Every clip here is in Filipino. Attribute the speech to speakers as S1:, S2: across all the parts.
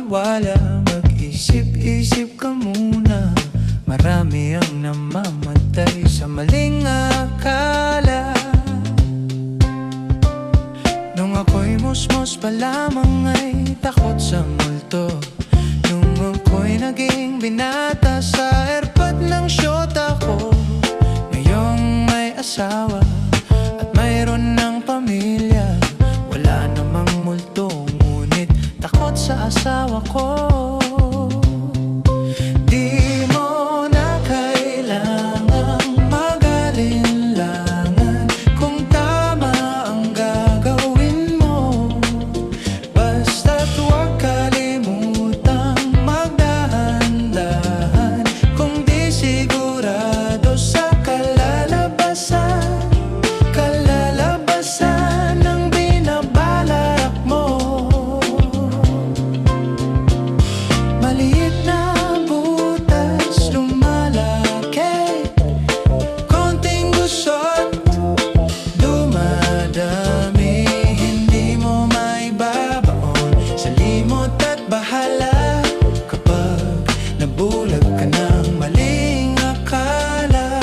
S1: maniwala, mag-isip-isip ka muna. Marami ang namamatay sa maling akala. Nung ako'y musmos pa lamang ay takot sa multo. Nung ako'y naging binata sa airpot ng syota ko. Ngayong may asawa at mayroon ng pamilya, wala namang multo, ngunit takot sa asawa ko. Di mo na kailangang mag-alinlangan kung tama ang gagawin mo. Basta't huwag kalimutang magdahan-dahan kung di sigurado sa kalalabasan. Kalalabasan ng binabalak mo. Maliit na butas lumalaki, konting gusot dumadami. Hindi mo maibabaon sa limot at bahala kapag nabulag ka ng maling akala.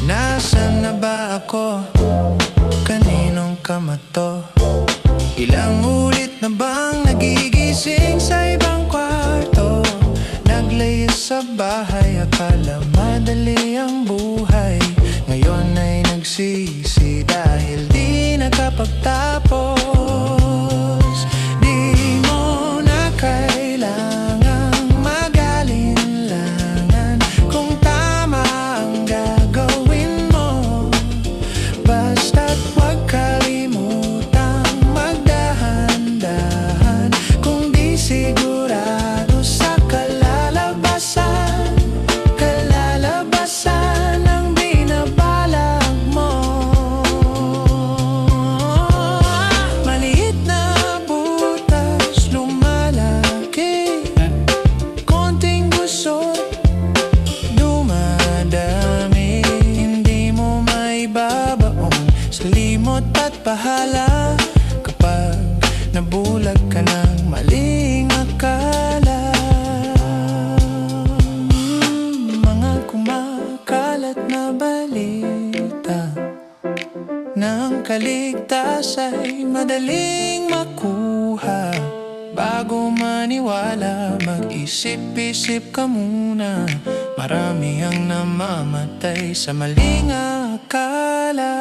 S1: Nasaan na ba ako? Kaninong kamato? Ilang ulit na bang nagigising sa ibang kwarto? Naglayas sa bahay, akala madali ang buhay. Ngayon ay nagsisi dahil di nakapagtapos. Di mo na kailangang mag-alinlangan kung tama ang gagawin mo. Basta't huwag kalimutang magdahan-dahan kung di sigurado sa kalalabasan. Kalalabasan ng binabalak mo. Maliit na butas lumalaki, konting gusot dumadami. Hindi mo maibabaon sa limot at bahala kapag nabulag ka ng maling akala. Mga kumakalat na balita ng kaligtas ay madaling makuha. Bago maniwala, mag-isip-isip ka muna. Marami ang namamatay sa maling akala.